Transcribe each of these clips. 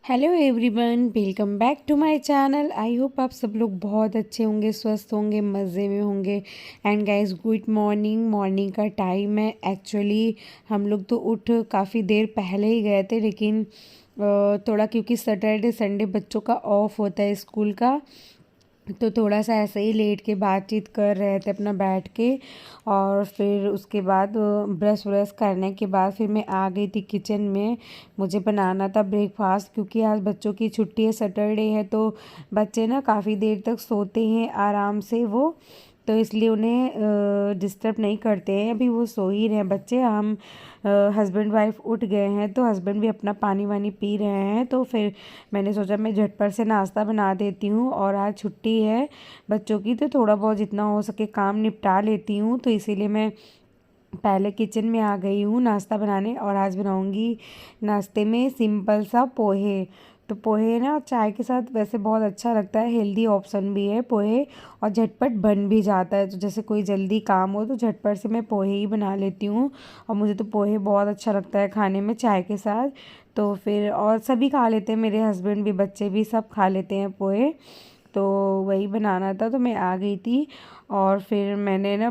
Hello everyone, welcome back to my channel. I hope आप सब लोग बहुत अच्छे होंगे, स्वस्थ होंगे, मज़े में होंगे। And guys, good morning. Morning का टाइम है। एक्चुअली हम लोग तो उठ काफ़ी देर पहले ही गए थे, लेकिन थोड़ा क्योंकि सैटरडे संडे बच्चों का ऑफ होता है स्कूल का, तो थोड़ा सा ऐसे ही लेट के बातचीत कर रहे थे अपना बैठ के। और फिर उसके बाद ब्रश व्रश करने के बाद फिर मैं आ गई थी किचन में। मुझे बनाना था ब्रेकफास्ट, क्योंकि आज बच्चों की छुट्टी है, सैटरडे है, तो बच्चे ना काफ़ी देर तक सोते हैं आराम से वो, तो इसलिए उन्हें डिस्टर्ब नहीं करते हैं। अभी वो सो ही रहे हैं बच्चे। हम हस्बैंड वाइफ उठ गए हैं, तो हस्बैंड भी अपना पानी वानी पी रहे हैं, तो फिर मैंने सोचा मैं झटपट से नाश्ता बना देती हूँ। और आज छुट्टी है बच्चों की, तो थोड़ा बहुत जितना हो सके काम निपटा लेती हूँ, तो इसीलिए मैं पहले किचन में आ गई हूँ नाश्ता बनाने। और आज बनाऊँगी नाश्ते में सिंपल सा पोहे। तो पोहे ना चाय के साथ वैसे बहुत अच्छा लगता है, हेल्दी ऑप्शन भी है पोहे, और झटपट बन भी जाता है। तो जैसे कोई जल्दी काम हो तो झटपट से मैं पोहे ही बना लेती हूँ। और मुझे तो पोहे बहुत अच्छा लगता है खाने में चाय के साथ। तो फिर और सभी खा लेते हैं, मेरे हस्बैंड भी, बच्चे भी, सब खा लेते हैं पोहे। तो वही बनाना था, तो मैं आ गई थी। और फिर मैंने ना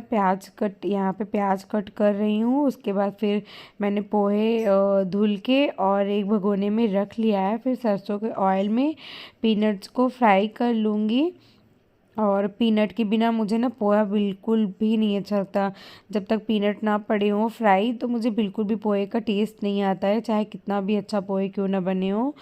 यहाँ पे प्याज कट कर रही हूँ। उसके बाद फिर मैंने पोहे धुल के और एक भगोने में रख लिया है। फिर सरसों के ऑयल में पीनट्स को फ्राई कर लूँगी। और पीनट के बिना मुझे ना पोहा बिल्कुल भी नहीं अच्छा लगता। जब तक पीनट ना पड़े हों फ्राई, तो मुझे बिल्कुल भी पोहे का टेस्ट नहीं आता है, चाहे कितना भी अच्छा पोहे क्यों ना बने हो।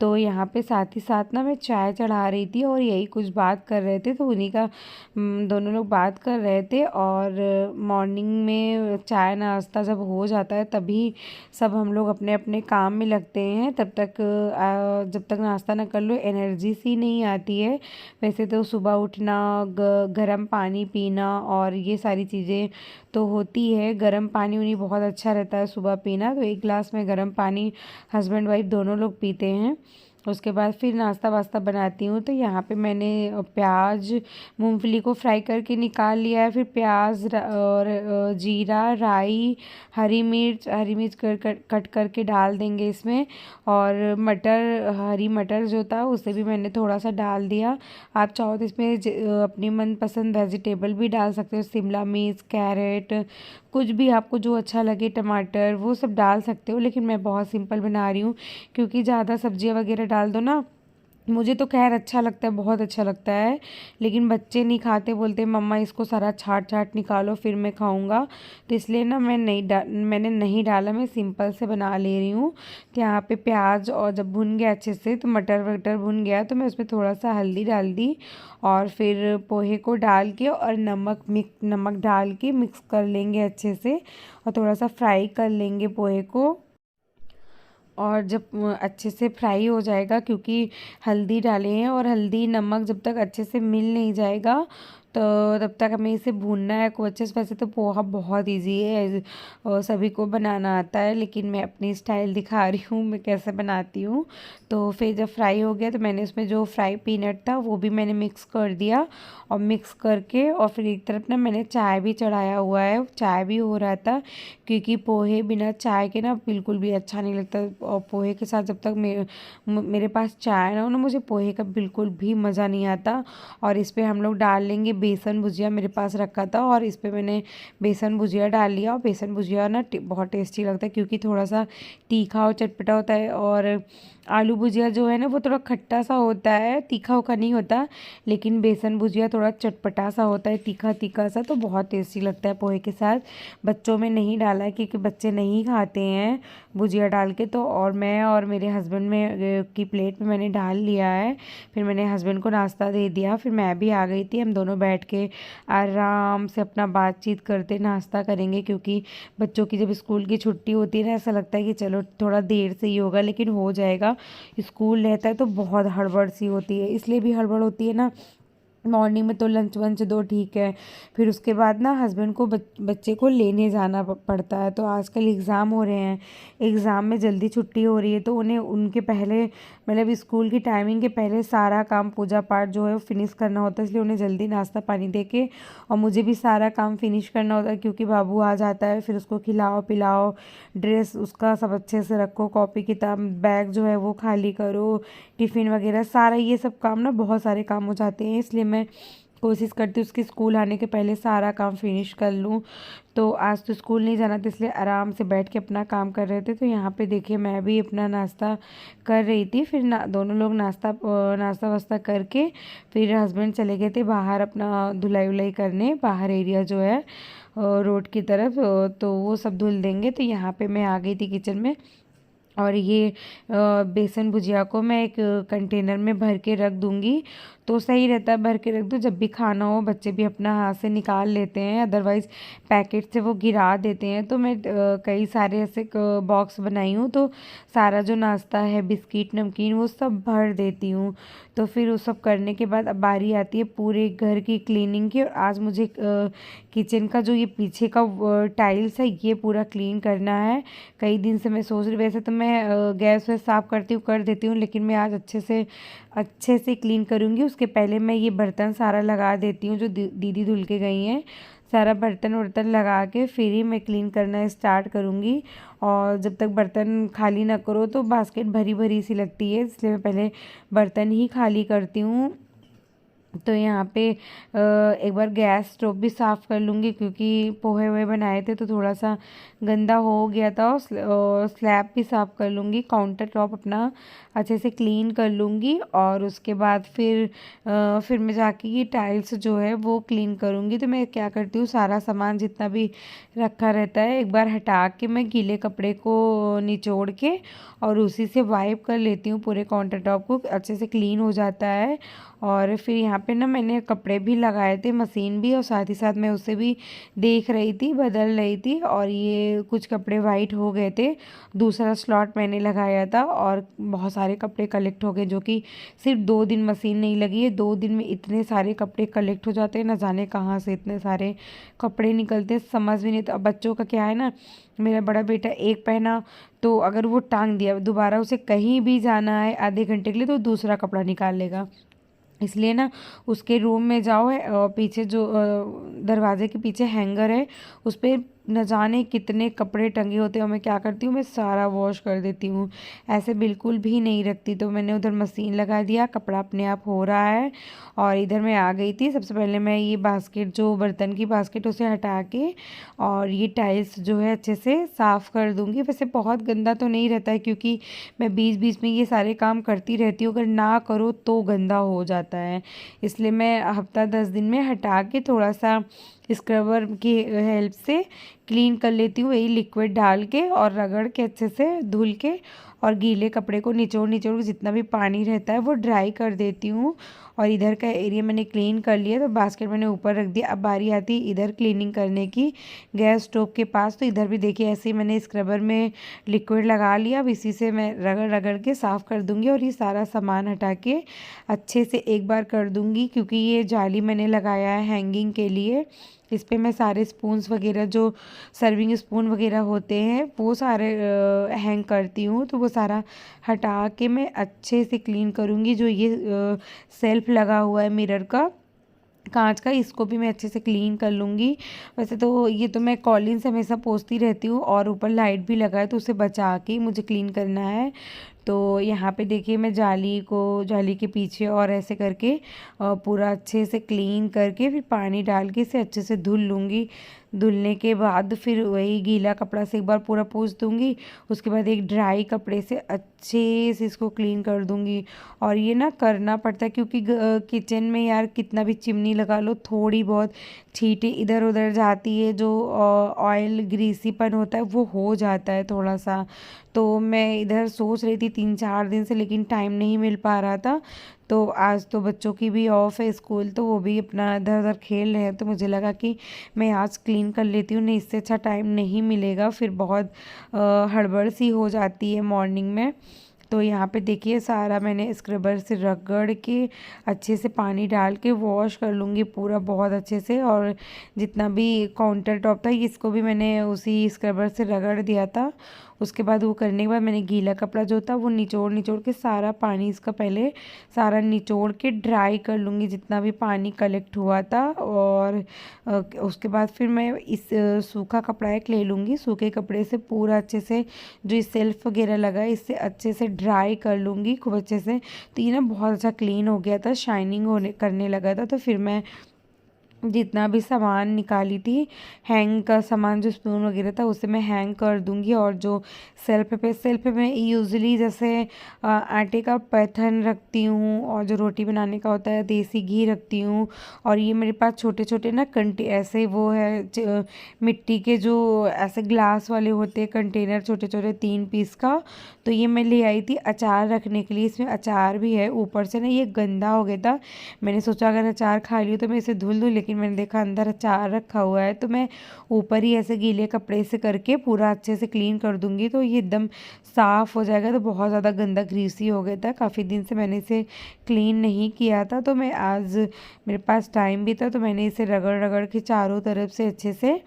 तो यहाँ पे साथ ही साथ ना मैं चाय चढ़ा रही थी, और यही कुछ बात कर रहे थे, तो उन्हीं का दोनों लोग बात कर रहे थे। और मॉर्निंग में चाय नाश्ता जब हो जाता है, तभी सब हम लोग अपने अपने काम में लगते हैं। तब तक जब तक नाश्ता ना कर लो एनर्जी सी नहीं आती है। वैसे तो सुबह उठना, गर्म पानी पीना और ये सारी चीज़ें तो होती है। गर्म पानी उन्हीं बहुत अच्छा रहता है सुबह पीना, तो एक गिलास में गर्म पानी हस्बैंड वाइफ दोनों लोग पीते हैं। उसके बाद फिर नाश्ता वास्ता बनाती हूँ। तो यहाँ पे मैंने प्याज मूंगफली को फ्राई करके निकाल लिया है। फिर प्याज और जीरा, राई, हरी मिर्च कट करके डाल देंगे इसमें। और हरी मटर जो था उसे भी मैंने थोड़ा सा डाल दिया। आप चाहो तो इसमें अपनी मनपसंद वेजिटेबल भी डाल सकते हो, शिमला मिर्च, कैरेट, कुछ भी आपको जो अच्छा लगे, टमाटर, वो सब डाल सकते हो। लेकिन मैं बहुत सिंपल बना रही हूँ, क्योंकि ज़्यादा सब्जियाँ वगैरह डाल दो ना, मुझे तो खैर अच्छा लगता है, बहुत अच्छा लगता है, लेकिन बच्चे नहीं खाते, बोलते मम्मा इसको सारा छाट छाट निकालो फिर मैं खाऊंगा। तो इसलिए ना मैंने नहीं डाला, मैं सिंपल से बना ले रही हूँ। तो यहाँ पे प्याज और जब भुन गया अच्छे से, तो मटर वटर भुन गया, तो मैं उसमें थोड़ा सा हल्दी डाल दी। और फिर पोहे को डाल के और नमक डाल के मिक्स कर लेंगे अच्छे से, और थोड़ा सा फ्राई कर लेंगे पोहे को। और जब अच्छे से फ्राई हो जाएगा, क्योंकि हल्दी डाले हैं, और हल्दी नमक जब तक अच्छे से मिल नहीं जाएगा, तो तब तक हमें इसे भूनना है को अच्छे से। वैसे तो पोहा बहुत इजी है और सभी को बनाना आता है, लेकिन मैं अपनी स्टाइल दिखा रही हूँ मैं कैसे बनाती हूँ। तो फिर जब फ्राई हो गया, तो मैंने उसमें जो फ्राई पीनट था वो भी मैंने मिक्स कर दिया। और मिक्स करके और फिर एक तरफ ना मैंने चाय भी चढ़ाया हुआ है, चाय भी हो रहा था, क्योंकि पोहे बिना चाय के ना बिल्कुल भी अच्छा नहीं लगता। और पोहे के साथ जब तक मेरे पास चाय ना हो ना, मुझे पोहे का बिल्कुल भी मज़ा नहीं आता। और इस पे हम लोग डाल लेंगे बेसन भुजिया, मेरे पास रखा था, और इस पे मैंने बेसन भुजिया डाल लिया। और बेसन भुजिया ना बहुत टेस्टी लगता है, क्योंकि थोड़ा सा तीखा और चटपटा होता है। और आलू भुजिया जो है ना, वो थोड़ा खट्टा सा होता है, तीखा उखा नहीं होता, लेकिन बेसन भुजिया थोड़ा चटपटा सा होता है, तीखा तीखा सा, तो बहुत टेस्टी लगता है पोहे के साथ। बच्चों में नहीं डाला है, क्योंकि बच्चे नहीं खाते हैं भुजिया डाल के, तो और मैं और मेरे हस्बैंड में की प्लेट में मैंने डाल लिया है। फिर मैंने हस्बैंड को नाश्ता दे दिया, फिर मैं भी आ गई थी। हम दोनों बैठ के आराम से अपना बातचीत करते नाश्ता करेंगे, क्योंकि बच्चों की जब स्कूल की छुट्टी होती है ना, ऐसा लगता है कि चलो थोड़ा देर से ही होगा, लेकिन हो जाएगा। स्कूल रहता है तो बहुत हड़बड़ सी होती है, इसलिए भी हड़बड़ होती है ना, मॉर्निंग में तो लंच वंच दो ठीक है, फिर उसके बाद ना हस्बैंड को बच्चे को लेने जाना पड़ता है। तो आजकल एग्ज़ाम हो रहे हैं, एग्ज़ाम में जल्दी छुट्टी हो रही है, तो उन्हें उनके पहले मतलब स्कूल की टाइमिंग के पहले सारा काम पूजा पाठ जो है वो फिनिश करना होता है, इसलिए उन्हें जल्दी नाश्ता पानी दे के और मुझे भी सारा काम फिनिश करना होता है, क्योंकि बाबू आ जाता है, फिर उसको खिलाओ पिलाओ, ड्रेस उसका सब अच्छे से रखो, कॉपी किताब बैग जो है वो खाली करो, टिफ़िन वगैरह सारा ये सब काम ना बहुत सारे काम हो जाते हैं, इसलिए मैं कोशिश करती हूँ उसके स्कूल आने के पहले सारा काम फिनिश कर लूँ। तो आज तो स्कूल नहीं जाना था, इसलिए आराम से बैठ के अपना काम कर रहे थे। तो यहाँ पे देखिए मैं भी अपना नाश्ता कर रही थी, फिर दोनों लोग नाश्ता वास्ता करके फिर हस्बैंड चले गए थे बाहर अपना धुलाई वुलाई करने, बाहर एरिया जो है रोड की तरफ, तो वो सब धुल देंगे। तो यहाँ पे मैं आ गई थी किचन में, और ये बेसन भुजिया को मैं एक कंटेनर में भर के रख दूँगी, तो सही रहता है, भर के रख दो, जब भी खाना हो बच्चे भी अपना हाथ से निकाल लेते हैं, अदरवाइज़ पैकेट से वो गिरा देते हैं। तो मैं कई सारे ऐसे बॉक्स बनाई हूँ, तो सारा जो नाश्ता है बिस्किट नमकीन वो सब भर देती हूँ। तो फिर वो सब करने के बाद अब बारी आती है पूरे घर की क्लीनिंग की, और आज मुझे किचन का जो ये पीछे का टाइल्स है ये पूरा क्लीन करना है। कई दिन से मैं सोच रही, वैसे तो मैं गैस वैस साफ़ करती हूँ कर देती हूँ, लेकिन मैं आज अच्छे से क्लीन करूँगी। उसके पहले मैं ये बर्तन सारा लगा देती हूँ जो दीदी धुल के गई हैं, सारा बर्तन वर्तन लगा के फिर ही मैं क्लीन करना स्टार्ट करूँगी। और जब तक बर्तन खाली ना करो तो बास्केट भरी भरी सी लगती है, इसलिए मैं पहले बर्तन ही खाली करती हूँ। तो यहाँ पे एक बार गैस स्टोव भी साफ़ कर लूँगी, क्योंकि पोहे वोहे बनाए थे तो थोड़ा सा गंदा हो गया था, और स्लैब भी साफ़ कर लूँगी, काउंटर टॉप अपना अच्छे से क्लीन कर लूँगी। और उसके बाद फिर मैं जाके ये टाइल्स जो है वो क्लीन करूँगी। तो मैं क्या करती हूँ, सारा सामान जितना भी रखा रहता है एक बार हटा के मैं गीले कपड़े को निचोड़ के और उसी से वाइप कर लेती हूँ, पूरे काउंटर टॉप को अच्छे से क्लीन हो जाता है। और फिर यहाँ पे ना मैंने कपड़े भी लगाए थे, मशीन भी, और साथ ही साथ मैं उसे भी देख रही थी, बदल रही थी, और ये कुछ कपड़े वाइट हो गए थे, दूसरा स्लॉट मैंने लगाया था, और बहुत सारे कपड़े कलेक्ट हो गए, जो कि सिर्फ 2 दिन मशीन नहीं लगी है, 2 दिन में इतने सारे कपड़े कलेक्ट हो जाते हैं, ना जाने कहाँ से इतने सारे कपड़े निकलते, समझ भी नहीं। तो अब बच्चों का क्या है ना, मेरा बड़ा बेटा एक पहना तो अगर वो टांग दिया, दोबारा उसे कहीं भी जाना है आधे घंटे के लिए तो दूसरा कपड़ा निकाल लेगा, इसलिए ना उसके रूम में जाओ है, पीछे जो दरवाजे के पीछे हैंगर है उस पे न जाने कितने कपड़े टंगे होते हैं, और मैं क्या करती हूँ, मैं सारा वॉश कर देती हूँ, ऐसे बिल्कुल भी नहीं रखती। तो मैंने उधर मशीन लगा दिया, कपड़ा अपने आप हो रहा है, और इधर मैं आ गई थी। सबसे पहले मैं ये बास्केट जो बर्तन की बास्केट उसे हटा के और ये टाइल्स जो है अच्छे से साफ़ कर दूँगी। वैसे बहुत गंदा तो नहीं रहता है, क्योंकि मैं बीच बीच में ये सारे काम करती रहती हूँ, अगर ना करो तो गंदा हो जाता है, इसलिए मैं हफ्ता 10 दिन में हटा के थोड़ा सा स्क्रबर की हेल्प से क्लीन कर लेती हूँ, वही लिक्विड डाल के और रगड़ के अच्छे से धुल के, और गीले कपड़े को निचोड़ निचोड़ के जितना भी पानी रहता है वो ड्राई कर देती हूँ। और इधर का एरिया मैंने क्लीन कर लिया, तो बास्केट मैंने ऊपर रख दिया। अब बारी आती है इधर क्लीनिंग करने की, गैस स्टोव के पास। तो इधर भी देखिए ऐसे ही मैंने स्क्रबर में लिक्विड लगा लिया, अब इसी से मैं रगड़ रगड़ के साफ़ कर दूँगी, और ये सारा सामान हटा के अच्छे से एक बार कर दूँगी, क्योंकि ये जाली मैंने लगाया है हैंगिंग के लिए, इस पे मैं सारे स्पून्स वगैरह जो सर्विंग स्पून वगैरह होते हैं वो सारे हैंग करती हूँ। तो वो सारा हटा के मैं अच्छे से क्लीन करूँगी। जो ये सेल्फ लगा हुआ है मिरर का, कांच का, इसको भी मैं अच्छे से क्लीन कर लूँगी। वैसे तो ये तो मैं कॉलिन से हमेशा पोंछती रहती हूँ, और ऊपर लाइट भी लगा है तो उसे बचा के मुझे क्लीन करना है। तो यहाँ पे देखिए मैं जाली के पीछे और ऐसे करके पूरा अच्छे से क्लीन करके फिर पानी डाल के इसे अच्छे से धुल लूँगी। धुलने के बाद फिर वही गीला कपड़ा से एक बार पूरा पोंछ दूँगी, उसके बाद एक ड्राई कपड़े से अच्छे से इसको क्लीन कर दूँगी। और ये ना करना पड़ता है, क्योंकि किचन में यार कितना भी चिमनी लगा लो थोड़ी बहुत छींटे इधर उधर जाती है, जो ऑयल ग्रीसीपन होता है वो हो जाता है थोड़ा सा। तो मैं इधर सोच रही थी 3-4 दिन से, लेकिन टाइम नहीं मिल पा रहा था। तो आज तो बच्चों की भी ऑफ है स्कूल, तो वो भी अपना इधर उधर खेल रहे हैं, तो मुझे लगा कि मैं आज क्लीन कर लेती हूँ, नहीं इससे अच्छा टाइम नहीं मिलेगा, फिर बहुत हड़बड़ सी हो जाती है मॉर्निंग में। तो यहाँ पे देखिए सारा मैंने स्क्रबर से रगड़ के अच्छे से पानी डाल के वॉश कर लूँगी पूरा बहुत अच्छे से। और जितना भी काउंटर टॉप था इसको भी मैंने उसी स्क्रबर से रगड़ दिया था। उसके बाद वो करने के बाद मैंने गीला कपड़ा जो था वो निचोड़ निचोड़ के सारा पानी इसका पहले सारा निचोड़ के ड्राई कर लूँगी जितना भी पानी कलेक्ट हुआ था। और उसके बाद फिर मैं इस सूखा कपड़ा एक ले लूँगी, सूखे कपड़े से पूरा अच्छे से जो इस सेल्फ वगैरह लगा है इससे अच्छे से ड्राई कर लूँगी खूब अच्छे से। तो ये ना बहुत अच्छा क्लीन हो गया था, शाइनिंग होने करने लगा था। तो फिर मैं जितना भी सामान निकाली थी हैंग का सामान जो स्पून वगैरह था उसे मैं हैंग कर दूंगी। और जो सेल्फ पे मैं यूज़ुअली जैसे आटे का पैथन रखती हूँ और जो रोटी बनाने का होता है देसी घी रखती हूँ। और ये मेरे पास छोटे छोटे ना ऐसे वो है मिट्टी के जो ऐसे ग्लास वाले होते हैं कंटेनर छोटे छोटे 3 पीस का। तो ये मैं ले आई थी अचार रखने के लिए, इसमें अचार भी है। ऊपर से ना ये गंदा हो गया था, मैंने सोचा अगर अचार खा लियो तो मैं इसे धुल दूँ, लेकिन मैंने देखा अंदर अचार रखा हुआ है। तो मैं ऊपर ही ऐसे गीले कपड़े से करके पूरा अच्छे से क्लीन कर दूंगी तो ये एकदम साफ़ हो जाएगा। तो बहुत ज़्यादा गंदा ग्रीसी हो गया था, काफ़ी दिन से मैंने इसे क्लीन नहीं किया था। तो मैं आज मेरे पास टाइम भी था तो मैंने इसे रगड़ रगड़ के चारों तरफ से अच्छे से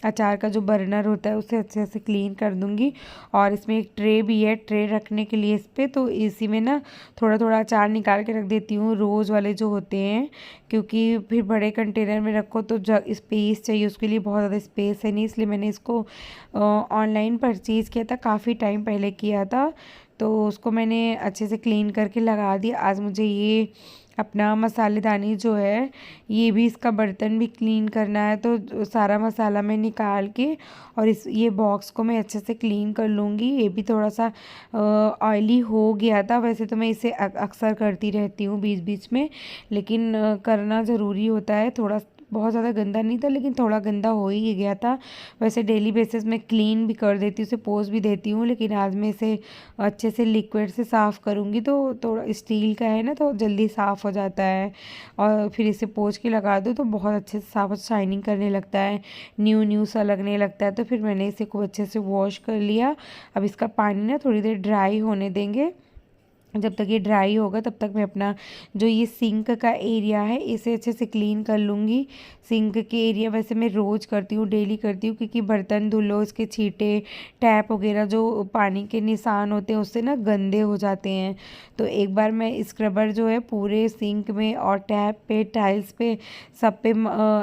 अचार का जो बर्नर होता है उसे अच्छे से क्लीन कर दूंगी। और इसमें एक ट्रे भी है, ट्रे रखने के लिए इस पर। तो इसी में ना थोड़ा थोड़ा अचार निकाल के रख देती हूँ, रोज़ वाले जो होते हैं, क्योंकि फिर बड़े कंटेनर में रखो तो स्पेस चाहिए, उसके लिए बहुत ज़्यादा स्पेस है नहीं, इसलिए मैंने इसको ऑनलाइन परचेज़ किया था, काफ़ी टाइम पहले किया था। तो उसको मैंने अच्छे से क्लीन करके लगा दिया। आज मुझे ये अपना मसालेदानी जो है ये भी इसका बर्तन भी क्लीन करना है। तो सारा मसाला मैं निकाल के और इस ये बॉक्स को मैं अच्छे से क्लीन कर लूँगी। ये भी थोड़ा सा ऑयली हो गया था, वैसे तो मैं इसे अक्सर करती रहती हूँ बीच बीच में, लेकिन करना ज़रूरी होता है। थोड़ा बहुत ज़्यादा गंदा नहीं था लेकिन थोड़ा गंदा हो ही गया था। वैसे डेली बेसिस में क्लीन भी कर देती हूँ, उसे पोंछ भी देती हूँ, लेकिन आज मैं इसे अच्छे से लिक्विड से साफ़ करूँगी। तो थोड़ा स्टील का है ना तो जल्दी साफ़ हो जाता है। और फिर इसे पोंछ के लगा दो तो बहुत अच्छे से साफ शाइनिंग करने लगता है, न्यू न्यू सा लगने लगता है। तो फिर मैंने इसे खूब अच्छे से वॉश कर लिया। अब इसका पानी ना थोड़ी देर ड्राई होने देंगे। जब तक ये ड्राई होगा तब तक मैं अपना जो ये सिंक का एरिया है इसे अच्छे से क्लीन कर लूँगी। सिंक के एरिया वैसे मैं रोज़ करती हूँ, डेली करती हूँ, क्योंकि बर्तन धुलो इसके छींटे टैप वगैरह जो पानी के निशान होते हैं उससे ना गंदे हो जाते हैं। तो एक बार मैं स्क्रबर जो है पूरे सिंक में और टैप पे टाइल्स पे सब पे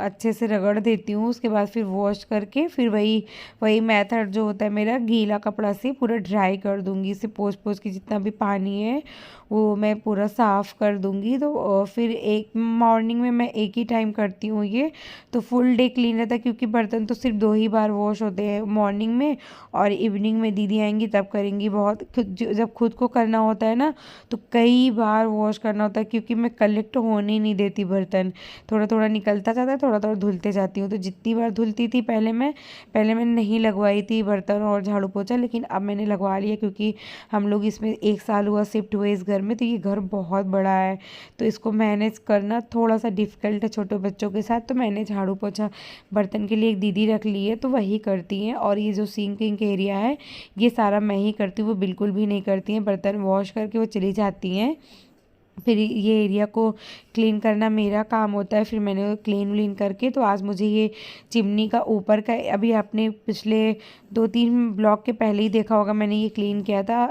अच्छे से रगड़ देती हूँ। उसके बाद फिर वॉश करके फिर वही वही मेथड जो होता है मेरा, गीला कपड़ा से पूरा ड्राई कर दूँगी इसे, पोंछ पोंछ के जितना भी पानी है वो मैं पूरा साफ़ कर दूँगी। तो फिर एक मॉर्निंग में मैं एक ही टाइम करती हूँ ये, तो फुल डे क्लीन रहता है, क्योंकि बर्तन तो सिर्फ 2 ही बार वॉश होते हैं, मॉर्निंग में और इवनिंग में दीदी आएंगी तब करेंगी। बहुत जब खुद को करना होता है ना तो कई बार वॉश करना होता है, क्योंकि मैं कलेक्ट होने ही नहीं देती बर्तन, थोड़ा थोड़ा निकलता जाता है, थोड़ा थोड़ा धुलते जाती हूँ। तो जितनी बार धुलती थी पहले मैं नहीं लगवाई थी बर्तन और झाड़ू पोछा, लेकिन अब मैंने लगवा लिया, क्योंकि हम लोग इसमें 1 साल हुआ शिफ्ट हुए इस घर में। तो ये घर बहुत बड़ा है तो इसको मैनेज करना थोड़ा सा डिफ़िकल्ट है छोटे बच्चों के साथ। तो मैंने झाड़ू पोछा बर्तन के लिए एक दीदी रख ली है तो वही करती हैं। और ये जो सिंकिंग एरिया है ये सारा मैं ही करती हूँ, वो बिल्कुल भी नहीं करती हैं, बर्तन वॉश करके वो चली जाती हैं। फिर ये एरिया को क्लीन करना मेरा काम होता है। फिर मैंने क्लीन व्लीन करके, तो आज मुझे ये चिमनी का ऊपर का, अभी आपने पिछले 2-3 ब्लॉक के पहले ही देखा होगा, मैंने ये क्लीन किया था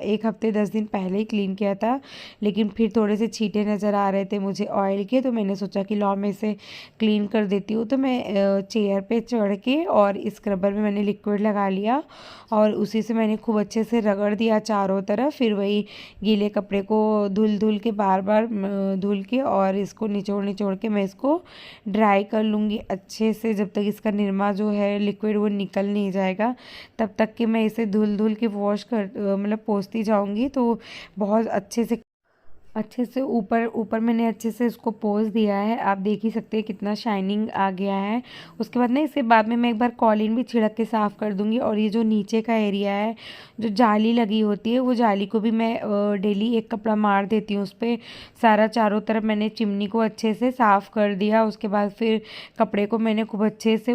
1 हफ्ते 10 दिन पहले ही क्लीन किया था। लेकिन फिर थोड़े से छींटे नज़र आ रहे थे मुझे ऑयल के, तो मैंने सोचा कि लाओ मैं इसे क्लीन कर देती हूँ। तो मैं चेयर पर चढ़ के और स्क्रबर में मैंने लिक्विड लगा लिया और उसी से मैंने खूब अच्छे से रगड़ दिया चारों तरफ। फिर वही गीले कपड़े को धुल धुल के बार बार धुल के और इसको निचोड़ निचोड़ के मैं इसको ड्राई कर लूँगी अच्छे से, जब तक इसका निरमा जो है लिक्विड वो निकल नहीं जाएगा तब तक कि मैं इसे धुल धुल के वॉश कर मतलब पोंछती जाऊँगी। तो बहुत अच्छे से अच्छे से ऊपर ऊपर मैंने अच्छे से इसको पोंछ दिया है। आप देख ही सकते हैं कितना शाइनिंग आ गया है। उसके बाद ना इसे बाद में मैं एक बार कॉलिन भी छिड़क के साफ़ कर दूँगी। और ये जो नीचे का एरिया है, जो जाली लगी होती है, वो जाली को भी मैं डेली एक कपड़ा मार देती हूँ उस पे। सारा चारों तरफ मैंने चिमनी को अच्छे से साफ़ कर दिया। उसके बाद फिर कपड़े को मैंने खूब अच्छे से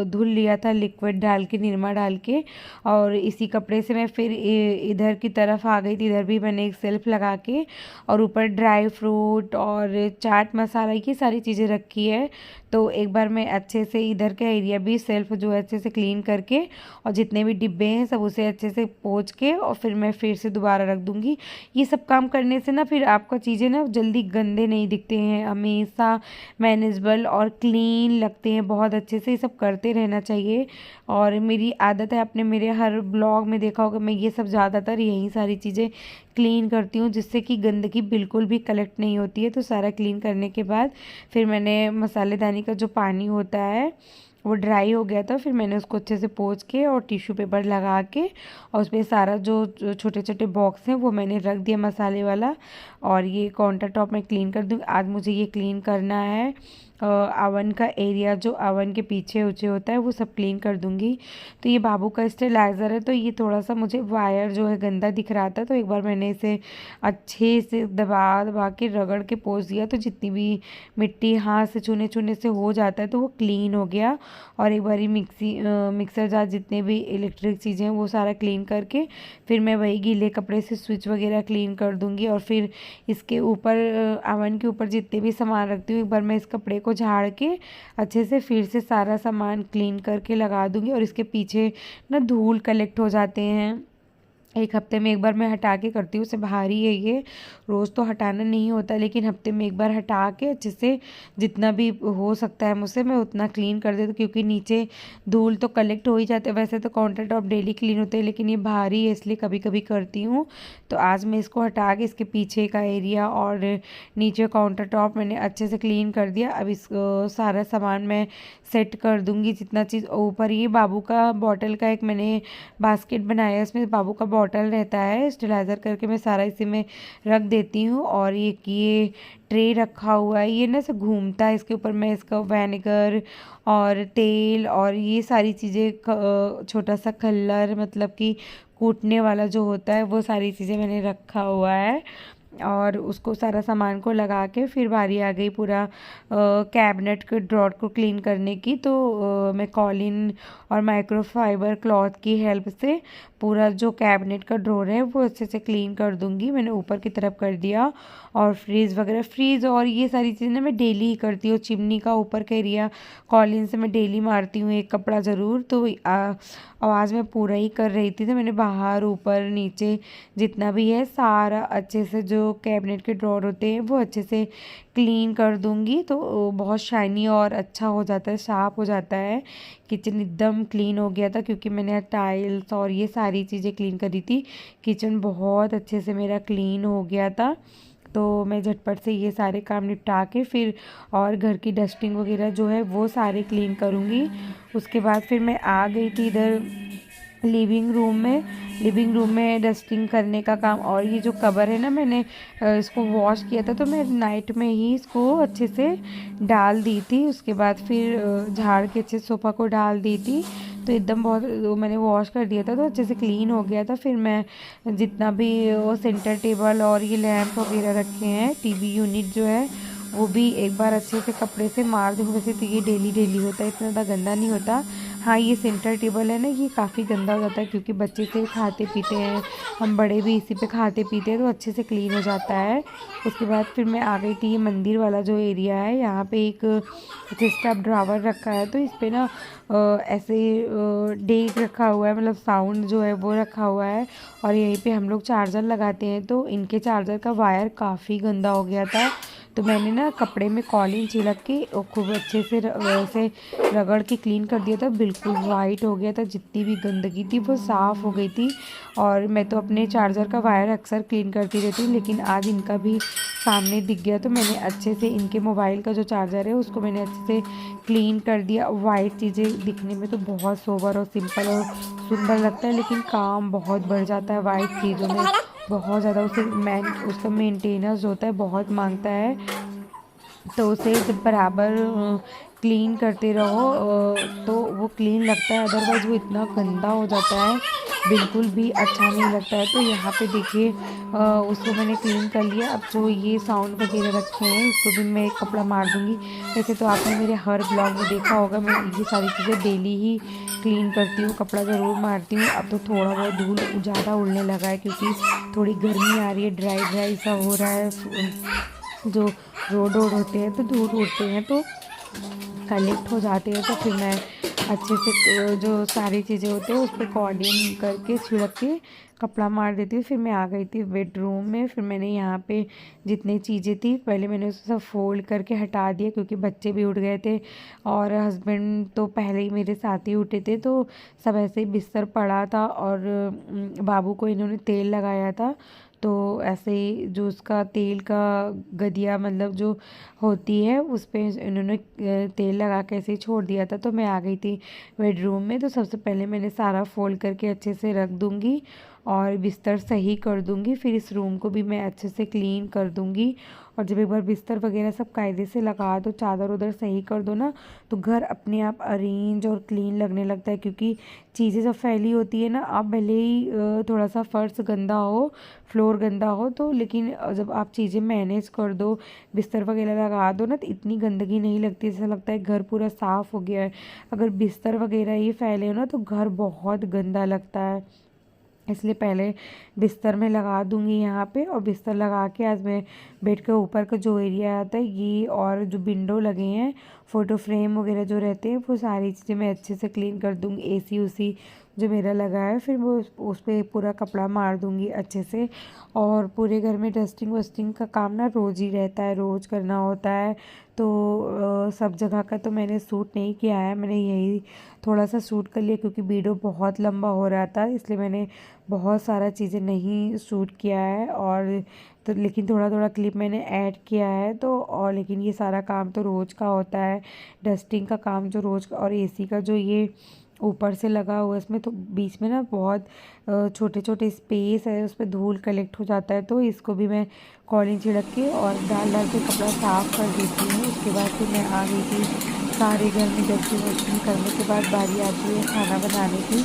धुल लिया था लिक्विड डाल के, निरमा डाल के। और इसी कपड़े से मैं फिर इधर की तरफ आ गई थी। इधर भी मैंने एक सेल्फ लगा के और ऊपर ड्राई फ्रूट और चाट मसाला ये सारी चीज़ें रखी है। तो एक बार मैं अच्छे से इधर का एरिया भी सेल्फ जो है अच्छे से क्लीन करके और जितने भी डिब्बे हैं सब उसे अच्छे से पोंछ के और फिर मैं फिर से दोबारा रख दूँगी। ये सब काम करने से ना फिर आपका चीज़ें ना जल्दी गंदे नहीं दिखते हैं, हमेशा मैनेजेबल और क्लीन लगते हैं। बहुत अच्छे से ये सब करते रहना चाहिए। और मेरी आदत है, आपने मेरे हर ब्लॉग में देखा होगा, मैं ये सब ज़्यादातर यही सारी चीज़ें क्लीन करती हूँ जिससे कि गंदगी बिल्कुल भी कलेक्ट नहीं होती है। तो सारा क्लीन करने के बाद फिर मैंने मसालेदानी का जो पानी होता है वो ड्राई हो गया था। फिर मैंने उसको अच्छे से पोंछ के और टिश्यू पेपर लगा के और उसमें सारा जो छोटे छोटे बॉक्स हैं वो मैंने रख दिया मसाले वाला। और ये काउंटर टॉप मैं क्लीन कर दूँगी। आज मुझे ये क्लीन करना है। अवन का एरिया जो अवन के पीछे ऊँचे होता है वो सब क्लीन कर दूँगी। तो ये बाबू का स्टेलाइज़र है, तो ये थोड़ा सा मुझे वायर जो है गंदा दिख रहा था। तो एक बार मैंने इसे अच्छे से दबा दबा के रगड़ के पोंछ दिया। तो जितनी भी मिट्टी हाथ से छूने छूने से हो जाता है तो वो क्लीन हो गया। और एक बारी मिक्सर जार जितने भी इलेक्ट्रिक चीज़ें हैं वो सारा क्लीन करके फिर मैं वही गीले कपड़े से स्विच वगैरह क्लीन कर दूँगी। और फिर इसके ऊपर अवन के ऊपर जितने भी सामान रखती हूँ एक बार मैं इस कपड़े को झाड़ के अच्छे से फिर से सारा सामान क्लीन करके लगा दूँगी। और इसके पीछे ना धूल कलेक्ट हो जाते हैं, एक हफ्ते में एक बार मैं हटा के करती हूँ। उसे भारी है ये, रोज़ तो हटाना नहीं होता, लेकिन हफ्ते में एक बार हटा के अच्छे से जितना भी हो सकता है मुझसे मैं उतना क्लीन कर देती हूँ। क्योंकि नीचे धूल तो कलेक्ट हो ही जाते हैं। वैसे तो काउंटर टॉप डेली क्लीन होते हैं, लेकिन ये भारी है इसलिए कभी कभी करती हूँ। तो आज मैं इसको हटा के इसके पीछे का एरिया और नीचे काउंटर टॉप मैंने अच्छे से क्लीन कर दिया। अब इस सारा सामान मैं सेट कर दूँगी जितना चीज़। ऊपर ये बाबू का बॉटल का एक मैंने बास्केट बनाया है, इसमें बाबू का बॉटल रहता है, स्टेलाइज़र करके मैं सारा इसी में रख देती हूँ। और ये ट्रे रखा हुआ है, ये ना ऐसे घूमता है, इसके ऊपर मैं इसका विनेगर और तेल और ये सारी चीज़ें, छोटा सा कलर मतलब कि कूटने वाला जो होता है वो सारी चीज़ें मैंने रखा हुआ है। और उसको सारा सामान को लगा के फिर बारी आ गई पूरा कैबिनेट के ड्रॉर को क्लीन करने की। तो मैं कॉलिन और माइक्रोफाइबर क्लॉथ की हेल्प से पूरा जो कैबिनेट का ड्रॉर है वो अच्छे से क्लीन कर दूंगी। मैंने ऊपर की तरफ कर दिया। और फ्रीज़ और ये सारी चीज़ें ना मैं डेली ही करती हूँ। चिमनी का ऊपर का एरिया कॉलिन से मैं डेली मारती हूँ एक कपड़ा ज़रूर। तो आवाज़ मैं पूरा ही कर रही थी, तो मैंने बाहर ऊपर नीचे जितना भी है सारा अच्छे से जो कैबिनेट के ड्रॉर होते हैं वो अच्छे से क्लीन कर दूंगी। तो बहुत शाइनी और अच्छा हो जाता है, साफ़ हो जाता है। किचन एकदम क्लीन हो गया था क्योंकि मैंने टाइल्स और ये सारी चीज़ें क्लीन करी थी। किचन बहुत अच्छे से मेरा क्लीन हो गया था। तो मैं झटपट से ये सारे काम निपटा के फिर और घर की डस्टिंग वगैरह जो है वो सारे क्लीन करूँगी। उसके बाद फिर मैं आ गई थी इधर लिविंग रूम में डस्टिंग करने का काम। और ये जो कवर है ना, मैंने इसको वॉश किया था, तो मैं नाइट में ही इसको अच्छे से डाल दी थी। उसके बाद फिर झाड़ के अच्छे सोफ़ा को डाल दी थी। तो एकदम बहुत मैंने वॉश कर दिया था तो अच्छे से क्लीन हो गया था। फिर मैं जितना भी वो सेंटर टेबल और ये लैंप वगैरह रखे हैं, टीवी यूनिट जो है वो भी एक बार अच्छे से कपड़े से मार दूँ। वैसे तो ये डेली डेली होता है, इतना ज़्यादा गंदा नहीं होता। हाँ, ये सेंटर टेबल है ना, ये काफ़ी गंदा हो जाता है क्योंकि बच्चे से खाते पीते हैं, हम बड़े भी इसी पे खाते पीते हैं, तो अच्छे से क्लीन हो जाता है। उसके बाद फिर मैं आ गई थी ये मंदिर वाला जो एरिया है, यहाँ पे एक सिस्टम ड्रावर रखा है। तो इस पे ना ऐसे डेक रखा हुआ है, मतलब साउंड जो है वो रखा हुआ है। और यहीं पे हम लोग चार्जर लगाते हैं, तो इनके चार्जर का वायर काफ़ी गंदा हो गया था। तो मैंने ना कपड़े में कॉलिन छिड़क के और खूब अच्छे से वैसे रगड़ के क्लीन कर दिया था, बिल्कुल वाइट हो गया था। जितनी भी गंदगी थी वो साफ़ हो गई थी। और मैं तो अपने चार्जर का वायर अक्सर क्लीन करती रहती हूँ, लेकिन आज इनका भी सामने दिख गया, तो मैंने अच्छे से इनके मोबाइल का जो चार्जर है उसको मैंने अच्छे से क्लीन कर दिया। वाइट चीज़ें दिखने में तो बहुत सोबर और सिंपल और सुंदर लगता है, लेकिन काम बहुत बढ़ जाता है वाइट चीज़ों में। बहुत ज़्यादा उसे उसका मेंटेनेंस होता है, बहुत मांगता है। तो उसे जब बराबर क्लीन करते रहो तो वो क्लीन लगता है, अदरवाइज़ वो इतना गंदा हो जाता है, बिल्कुल भी अच्छा नहीं लगता है। तो यहाँ पे देखिए उसको मैंने क्लीन कर लिया। अब जो ये साउंड वगैरह रखे हैं इसको भी मैं एक कपड़ा मार दूँगी। वैसे तो आपने मेरे हर ब्लॉग में देखा होगा, मैं ये सारी चीज़ें डेली ही क्लीन करती हूँ, कपड़ा ज़रूर मारती हूँ। अब तो थोड़ा बहुत धूल ज़्यादा उड़ने लगा है क्योंकि थोड़ी गर्मी आ रही है, ड्राई ड्राई सा हो रहा है। जो रोड वोड होते हैं तो धूल उड़ते हैं तो कलेक्ट हो जाते हैं, तो फिर मैं अच्छे से जो सारी चीज़ें होती हैं उस पर कॉर्डिंग करके छिड़क के कपड़ा मार देती हूँ। फिर मैं आ गई थी बेडरूम में। फिर मैंने यहाँ पे जितनी चीज़ें थी पहले मैंने उसे सब फोल्ड करके हटा दिया क्योंकि बच्चे भी उठ गए थे और हस्बैंड तो पहले ही मेरे साथ ही उठे थे। तो सब ऐसे ही बिस्तर पड़ा था और बाबू को इन्होंने तेल लगाया था, तो ऐसे ही जो उसका तेल का गदिया मतलब जो होती है उस पे इन्होंने तेल लगा के ऐसे ही छोड़ दिया था। तो मैं आ गई थी बेडरूम में। तो सबसे पहले मैंने सारा फोल्ड करके अच्छे से रख दूँगी और बिस्तर सही कर दूँगी। फिर इस रूम को भी मैं अच्छे से क्लीन कर दूँगी। और जब एक बार बिस्तर वगैरह सब कायदे से लगा दो, चादर उधर सही कर दो ना, तो घर अपने आप अरेंज और क्लीन लगने लगता है। क्योंकि चीज़ें जब फैली होती है ना, आप भले ही थोड़ा सा फर्श गंदा हो, फ्लोर गंदा हो, तो लेकिन जब आप चीज़ें मैनेज कर दो, बिस्तर वगैरह लगा दो ना, तो इतनी गंदगी नहीं लगती, ऐसा लगता है घर पूरा साफ़ हो गया है। अगर बिस्तर वगैरह ही फैले हो ना तो घर बहुत गंदा लगता है। इसलिए पहले बिस्तर में लगा दूंगी यहाँ पे, और बिस्तर लगा के आज मैं बेड के ऊपर का जो एरिया आता है ये और जो विंडो लगे हैं, फ़ोटो फ्रेम वगैरह जो रहते हैं, वो सारी चीज़ें मैं अच्छे से क्लीन कर दूँगी। एसी उसी जो मेरा लगा है फिर वो उस पर पूरा कपड़ा मार दूँगी अच्छे से। और पूरे घर में डस्टिंग वस्टिंग का काम ना रोज़ ही रहता है, रोज़ करना होता है। तो सब जगह का तो मैंने सूट नहीं किया है, मैंने यही थोड़ा सा शूट कर लिया क्योंकि वीडियो बहुत लंबा हो रहा था, इसलिए मैंने बहुत सारा चीज़ें नहीं शूट किया है। और तो लेकिन थोड़ा थोड़ा क्लिप मैंने ऐड किया है। तो और लेकिन ये सारा काम तो रोज़ का होता है, डस्टिंग का काम जो रोज़ का। और एसी का जो ये ऊपर से लगा हुआ है इसमें तो बीच में ना बहुत छोटे छोटे स्पेस है, उस पर धूल कलेक्ट हो जाता है। तो इसको भी मैं कॉलिन छिड़क के और डाल डाल के कपड़ा साफ़ कर देती हूँ। उसके बाद फिर मैं आ गई थी सारे घर में डस्टिंग वस्टिंग करने के बाद बारी आती है खाना बनाने की,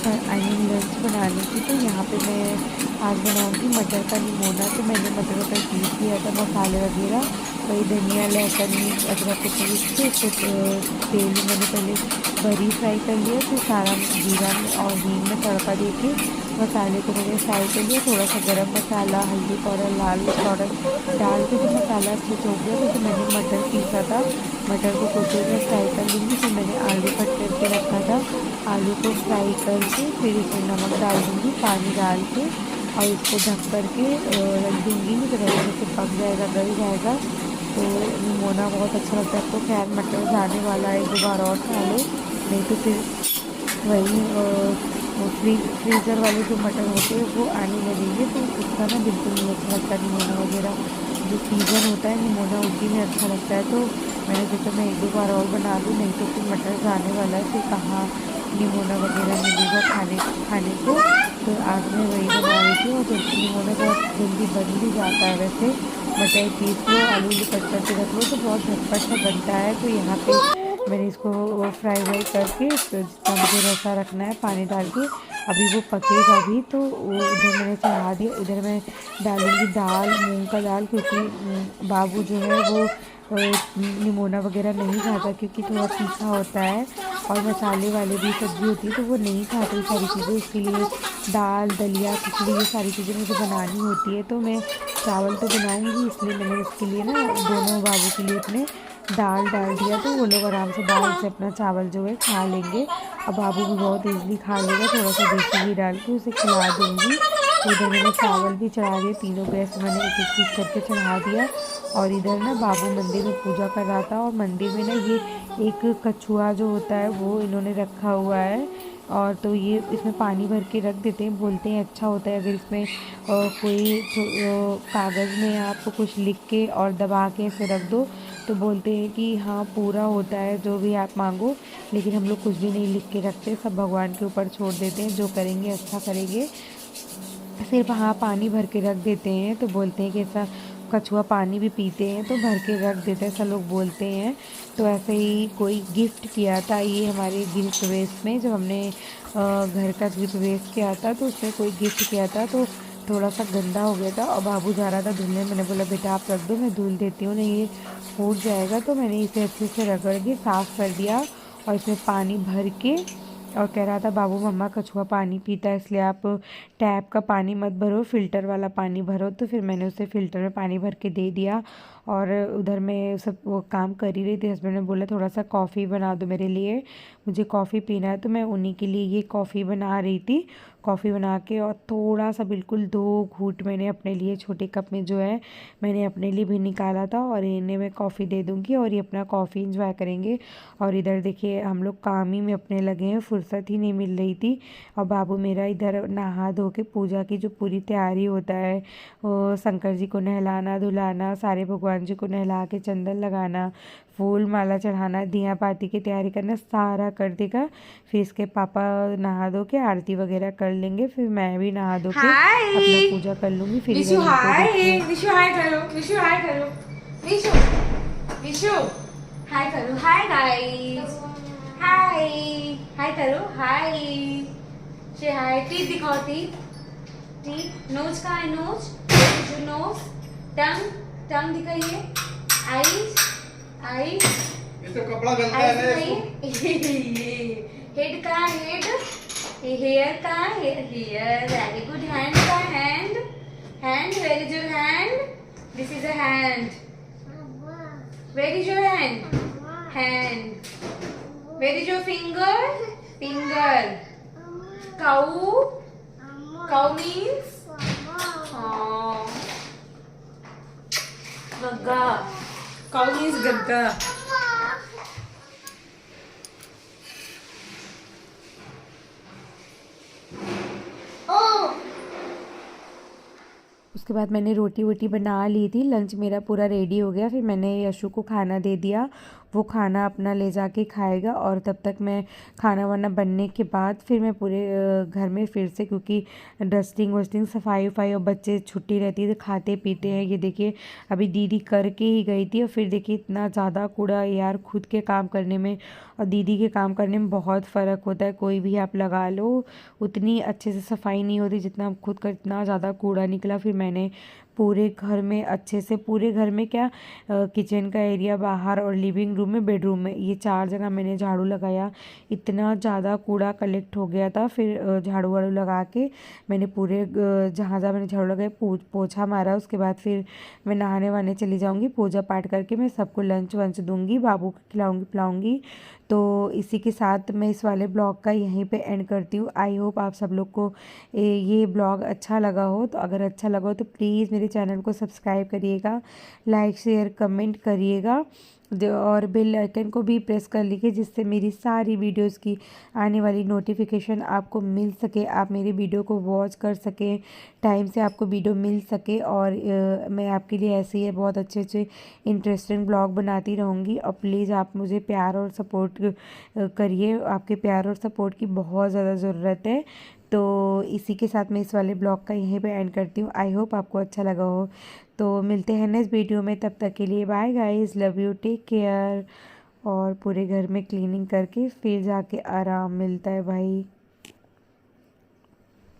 आई मीन लंच बनाने की। तो यहाँ पे मैं आज बनाऊँगी मटर का निमोना। तो मैंने मटर का पीस दिया था, मसाले वगैरह वही धनिया लहसुन मिर्च अदरक को पीस के उसको तेल में मैंने पहले बरी फ्राई कर लिया, फिर सारा जीरा में और हींग में तड़का दे के मसाले को मैंने फ्राई कर लिया। थोड़ा सा गरम मसाला, हल्दी पाउडर, लाल मिर्च पाउडर डाल के जब मसाला अच्छे से हो गया तो मैंने मटर पीसा था, मटर को कुकर में फ्राई कर लूँगी। फिर मैंने आलू कट करके रखा था, आलू को फ्राई करके फिर इसमें नमक डाल दूँगी, पानी डाल के और इसको ढक कर के रख दूँगी। जब अच्छे से पक जाएगा, गल जाएगा, तो निमोना बहुत अच्छा लगता है। तो खैर मटर जाने वाला है, एक दो बार और खा लो, नहीं तो फिर वही फ्रीज़र वाले जो मटर होते हैं वो आने लगेंगे, तो उसका ना बिल्कुल नहीं अच्छा लगता निमोना वगैरह। जो सीज़न होता है निमोना उसी में अच्छा लगता है। तो मैंने सोचा मैं एक दो बार और बना दूँ, नहीं तो फिर मटर जाने वाला है, फिर कहाँ निमोना वगैरह मिलेगा खाने खाने को। तो आज मैं वही बना रही थी। और जब निमोना बहुत जल्दी बन भी जाता है, वैसे मटर पीस लो, आलू कट करके रख लो तो बहुत झटपट सा बनता है। तो यहाँ पे मैंने इसको फ्राई व्राई करके जितना मुझे रसा रखना है पानी डाल के, अभी वो पकेगा भी तो वो उधर मैंने चढ़ा दिया। इधर मैं डालूँगी दाल, मूंग का दाल, क्योंकि बाबू जो है वो निमोना वगैरह नहीं खाता क्योंकि थोड़ा तीखा होता है और मसाले वाले भी सब्ज़ी होती है तो वो नहीं खाते ये सारी चीज़ें। उसके लिए दाल, दलिया, खिचड़ी ये सारी चीज़ें मुझे बनानी होती है। तो मैं चावल तो बनाऊँगी, इसलिए मैंने उसके लिए ना दोनों बाबू के लिए अपने दाल डाल दिया, तो वो लोग आराम से दाल से अपना चावल जो है खा लेंगे। अब बाबू भी बहुत ईज़िली खा लेगा, थोड़ा सा देसी घी डाल के उसे खिला दूँगी। तो इधर मैंने चावल भी चढ़ा दिए, तीनों गैस मैंने एक एक पीस करके चढ़ा दिया। और इधर ना बाबू मंदिर में पूजा कर रहा था, और मंदिर में ना ये एक कछुआ जो होता है वो इन्होंने रखा हुआ है। और तो ये इसमें पानी भर के रख देते हैं, बोलते हैं अच्छा होता है अगर इसमें कोई कागज़ में आपको कुछ लिख के और दबा के ऐसे रख दो, तो बोलते हैं कि हाँ पूरा होता है जो भी आप मांगो। लेकिन हम लोग कुछ भी नहीं लिख के रखते, सब भगवान के ऊपर छोड़ देते हैं, जो करेंगे अच्छा करेंगे। सिर्फ हाँ पानी भर के रख देते हैं, तो बोलते हैं कि ऐसा कछुआ पानी भी पीते हैं तो भर के रख देते हैं, ऐसा लोग बोलते हैं। तो ऐसे ही कोई गिफ्ट किया था ये हमारे गृह प्रवेश में, जब हमने घर का गृह प्रवेश किया था तो उसमें कोई गिफ्ट किया था, तो थोड़ा सा गंदा हो गया था और बाबू जा रहा था धुलने। मैंने बोला बेटा आप रख दो, मैं धुल देती हूँ, नहीं ये फूट जाएगा। तो मैंने इसे अच्छे से रगड़ के साफ़ कर दिया और इसमें पानी भर के, और कह रहा था बाबू मम्मा कछुआ पानी पीता है इसलिए आप टैप का पानी मत भरो, फ़िल्टर वाला पानी भरो। तो फिर मैंने उसे फ़िल्टर में पानी भर के दे दिया। और उधर मैं सब वो काम कर ही रही थी, हस्बैंड ने बोला थोड़ा सा कॉफ़ी बना दो मेरे लिए, मुझे कॉफ़ी पीना है। तो मैं उन्हीं के लिए ये कॉफ़ी बना रही थी। कॉफ़ी बना के और थोड़ा सा बिल्कुल 2 घूँट मैंने अपने लिए छोटे कप में जो है मैंने अपने लिए भी निकाला था, और इन्हें मैं कॉफ़ी दे दूँगी और ये अपना कॉफ़ी इंजॉय करेंगे। और इधर देखिए हम लोग काम ही में अपने लगे हैं, फुर्सत ही नहीं मिल रही थी। और बाबू मेरा इधर नहा धो के पूजा की जो पूरी तैयारी होता है, वो शंकर जी को नहलाना धुलाना, सारे भगवान जी को नहला के चंदन लगाना, फूल माला चढ़ाना, दिया बाती की तैयारी करना, सारा कर देगा। फिर इसके पापा नहा धो के आरती वगैरह कर लेंगे, फिर मैं भी नहा धो के अपना पूजा कर लूँगी। फिर विशु इधर इनको हाय, देखिए। विशु हाय करो, विशु हाय करो, विशु विशु हाय करो, हाय गाइस, हाय हाय करो, हाय से हाय, टीथ दिखाओ, टीथ टीथ, नोज कहाँ है, नोज, विशु नोज, टंग टंग दिखाइए, आईज आईज, इसका कपड़ा गंदा है ना दिखाइए, हेड कहाँ है, हेड, हेयर कहाँ है, हेयर, वेरी गुड, हैंड कहाँ है, hand, hand, where is your hand? This is a hand. Where is your hand? Hand. Where is your finger? Finger. Cow. Cow means? Oh. Gagga. Cow means gagga. उसके बाद मैंने रोटी वोटी बना ली थी, lunch मेरा पूरा रेडी हो गया। फिर मैंने यशु को खाना दे दिया, वो खाना अपना ले जाके खाएगा। और तब तक मैं खाना वाना बनने के बाद फिर मैं पूरे घर में फिर से, क्योंकि डस्टिंग वस्टिंग सफाई वफाई, और बच्चे छुट्टी रहती है तो खाते पीते हैं। ये देखिए अभी दीदी करके ही गई थी, और फिर देखिए इतना ज़्यादा कूड़ा यार, खुद के काम करने में और दीदी के काम करने में बहुत फ़र्क होता है। कोई भी आप लगा लो, उतनी अच्छे से सफाई नहीं होती जितना आप खुद का, इतना ज़्यादा कूड़ा निकला। फिर मैंने पूरे घर में अच्छे से, पूरे घर में क्या, किचन का एरिया, बाहर और लिविंग रूम में, बेडरूम में, ये 4 जगह मैंने झाड़ू लगाया। इतना ज़्यादा कूड़ा कलेक्ट हो गया था। फिर झाड़ू वाड़ू लगा के मैंने पूरे जहाँ जहाँ मैंने झाड़ू लगाया पोछा मारा। उसके बाद फिर मैं नहाने वहाने चली जाऊँगी, पूजा पाठ करके मैं सबको लंच वंच दूँगी, बाबू को खिलाऊँगी पिलाऊँगी। तो इसी के साथ मैं इस वाले ब्लॉग का यहीं पे एंड करती हूँ। आई होप आप सब लोग को ये ब्लॉग अच्छा लगा हो। तो अगर अच्छा लगा हो तो प्लीज़ मेरे चैनल को सब्सक्राइब करिएगा, लाइक शेयर कमेंट करिएगा, और बेल आइकन को भी प्रेस कर लीजिए, जिससे मेरी सारी वीडियोस की आने वाली नोटिफिकेशन आपको मिल सके, आप मेरी वीडियो को वॉच कर सकें, टाइम से आपको वीडियो मिल सके। और मैं आपके लिए ऐसे ही बहुत अच्छे अच्छे इंटरेस्टिंग ब्लॉग बनाती रहूँगी। और प्लीज़ आप मुझे प्यार और सपोर्ट करिए, आपके प्यार और सपोर्ट की बहुत ज़्यादा ज़रूरत है। तो इसी के साथ मैं इस वाले ब्लॉग का यहीं पे एंड करती हूँ। आई होप आपको अच्छा लगा हो। तो मिलते हैं नेक्स्ट वीडियो में, तब तक के लिए bye guys, love you, take care. और पूरे घर में क्लीनिंग करके फिर जाके आराम मिलता है भाई।